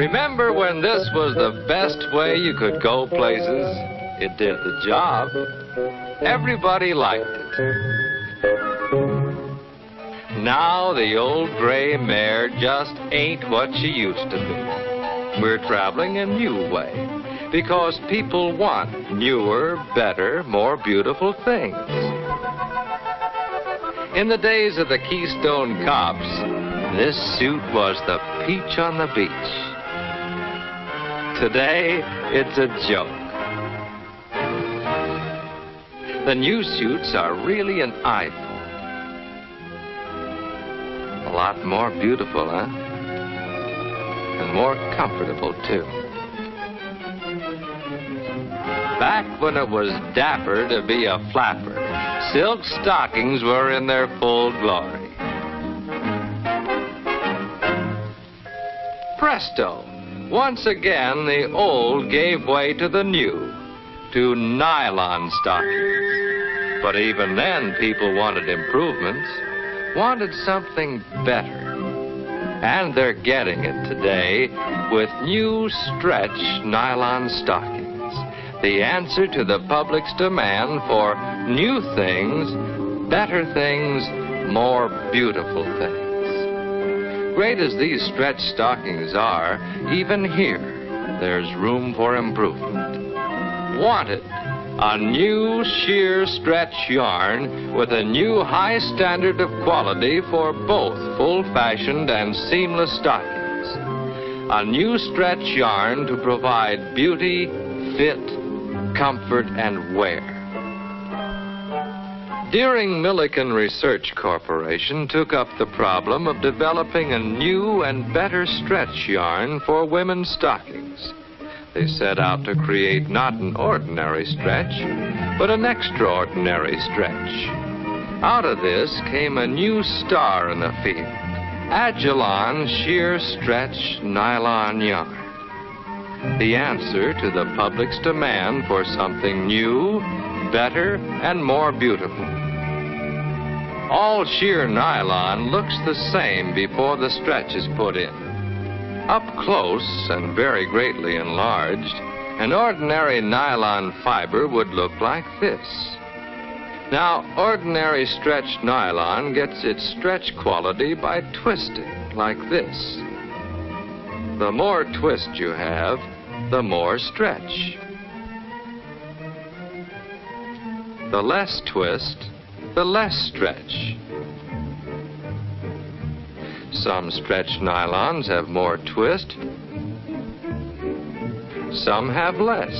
Remember when this was the best way you could go places? It did the job. Everybody liked it. Now the old gray mare just ain't what she used to be. We're traveling a new way because people want newer, better, more beautiful things. In the days of the Keystone Cops, this suit was the peach on the beach. Today, it's a joke. The new suits are really an eyeful. A lot more beautiful, huh? And more comfortable, too. Back when it was dapper to be a flapper, silk stockings were in their full glory. Presto! Once again, the old gave way to the new, to nylon stockings. But even then, people wanted improvements, wanted something better. And they're getting it today with new stretch nylon stockings, the answer to the public's demand for new things, better things, more beautiful things. Great as these stretch stockings are, even here, there's room for improvement. Wanted, a new sheer stretch yarn with a new high standard of quality for both full-fashioned and seamless stockings. A new stretch yarn to provide beauty, fit, comfort, and wear. Deering Milliken Research Corporation took up the problem of developing a new and better stretch yarn for women's stockings. They set out to create not an ordinary stretch, but an extraordinary stretch. Out of this came a new star in the field, Agilon Sheer Stretch Nylon Yarn. The answer to the public's demand for something new, better, and more beautiful. All sheer nylon looks the same before the stretch is put in. Up close and very greatly enlarged, an ordinary nylon fiber would look like this. Now, ordinary stretch nylon gets its stretch quality by twisting like this. The more twist you have, the more stretch. The less twist, the less stretch. Some stretch nylons have more twist, some have less.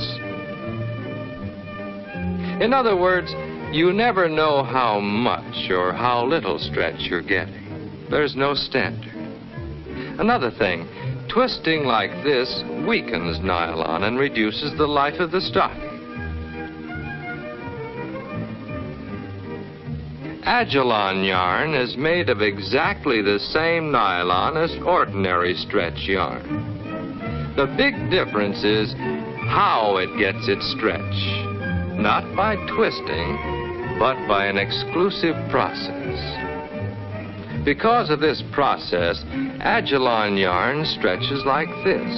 In other words, you never know how much or how little stretch you're getting. There's no standard. Another thing, twisting like this weakens nylon and reduces the life of the stocking. Agilon yarn is made of exactly the same nylon as ordinary stretch yarn. The big difference is how it gets its stretch. Not by twisting, but by an exclusive process. Because of this process, Agilon yarn stretches like this,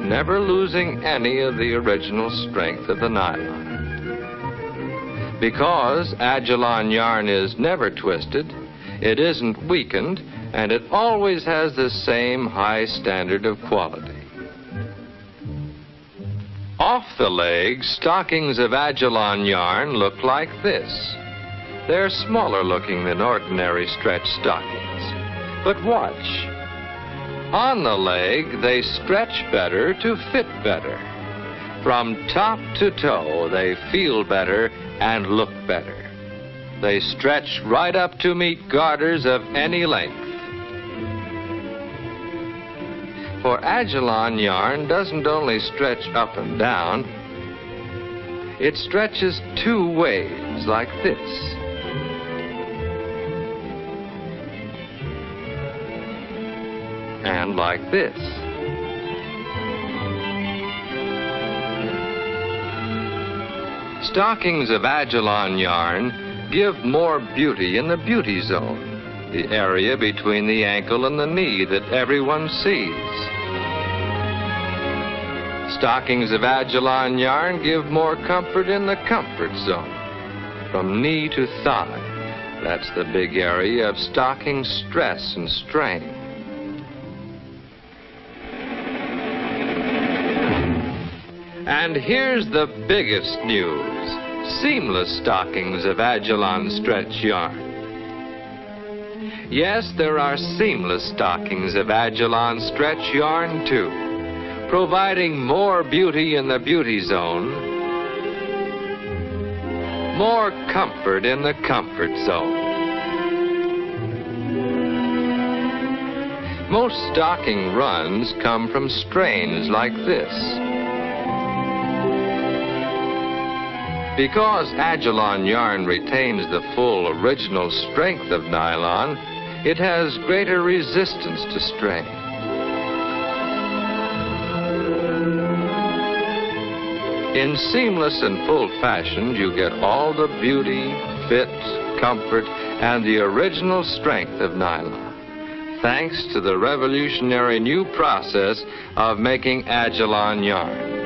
never losing any of the original strength of the nylon. Because Agilon yarn is never twisted, it isn't weakened, and it always has the same high standard of quality. Off the leg, stockings of Agilon yarn look like this. They're smaller looking than ordinary stretch stockings. But watch. On the leg, they stretch better to fit better. From top to toe, they feel better and look better. They stretch right up to meet garters of any length. For Agilon yarn doesn't only stretch up and down, it stretches two ways like this. And like this. Stockings of Agilon yarn give more beauty in the beauty zone, the area between the ankle and the knee that everyone sees. Stockings of Agilon yarn give more comfort in the comfort zone. From knee to thigh, that's the big area of stocking stress and strain. And here's the biggest news: seamless stockings of Agilon stretch yarn. Yes, there are seamless stockings of Agilon stretch yarn too, providing more beauty in the beauty zone, more comfort in the comfort zone. Most stocking runs come from strains like this. Because Agilon yarn retains the full original strength of nylon, it has greater resistance to strain. In seamless and full-fashioned, you get all the beauty, fit, comfort, and the original strength of nylon, thanks to the revolutionary new process of making Agilon yarn.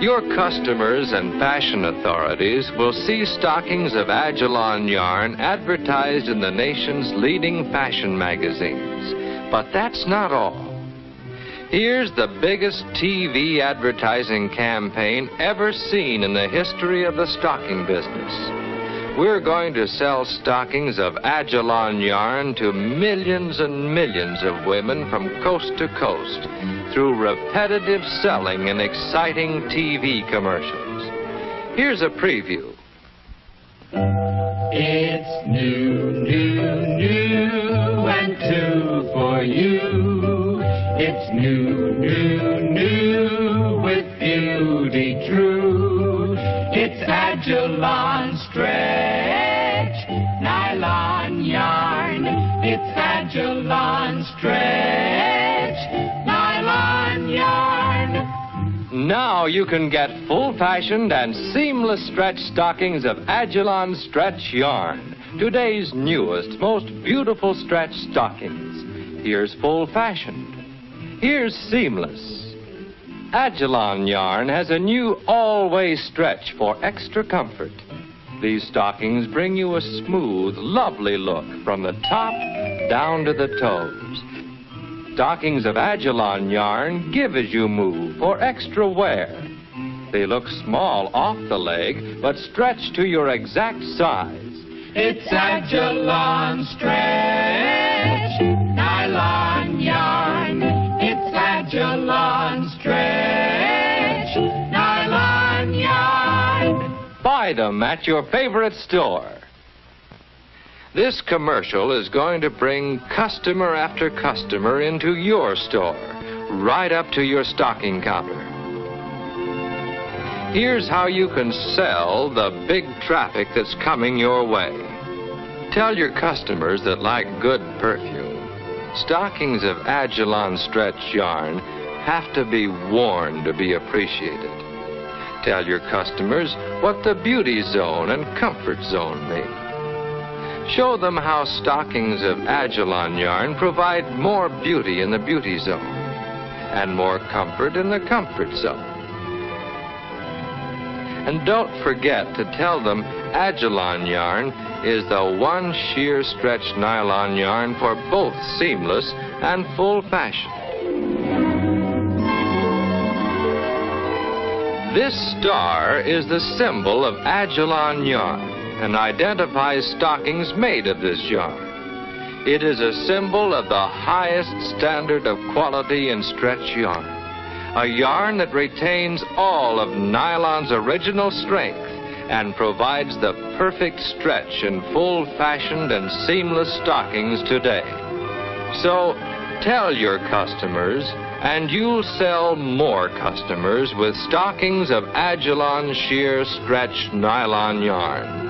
Your customers and fashion authorities will see stockings of Agilon yarn advertised in the nation's leading fashion magazines. But that's not all. Here's the biggest TV advertising campaign ever seen in the history of the stocking business. We're going to sell stockings of Agilon yarn to millions and millions of women from coast to coast through repetitive selling and exciting TV commercials. Here's a preview. It's new, new, new, and two for you. It's new, new, new, with beauty true. It's Agilon stretch nylon yarn. It's Agilon stretch nylon yarn. Now you can get full-fashioned and seamless stretch stockings of Agilon stretch yarn, today's newest, most beautiful stretch stockings. Here's full-fashioned. Here's seamless. Agilon yarn has a new always stretch for extra comfort. These stockings bring you a smooth, lovely look from the top down to the toes. Stockings of Agilon yarn give as you move for extra wear. They look small off the leg, but stretch to your exact size. It's Agilon stretch nylon yarn. It's Agilon stretch nylon yarn. Buy them at your favorite store. This commercial is going to bring customer after customer into your store, right up to your stocking counter. Here's how you can sell the big traffic that's coming your way. Tell your customers that like good perfume, stockings of Agilon stretch yarn have to be worn to be appreciated. Tell your customers what the beauty zone and comfort zone mean. Show them how stockings of Agilon yarn provide more beauty in the beauty zone and more comfort in the comfort zone. And don't forget to tell them Agilon yarn is the one sheer stretch nylon yarn for both seamless and full fashion. This star is the symbol of Agilon yarn and identifies stockings made of this yarn. It is a symbol of the highest standard of quality in stretch yarn, a yarn that retains all of nylon's original strength and provides the perfect stretch in full-fashioned and seamless stockings today. So tell your customers, and you'll sell more customers with stockings of Agilon sheer stretch nylon yarn.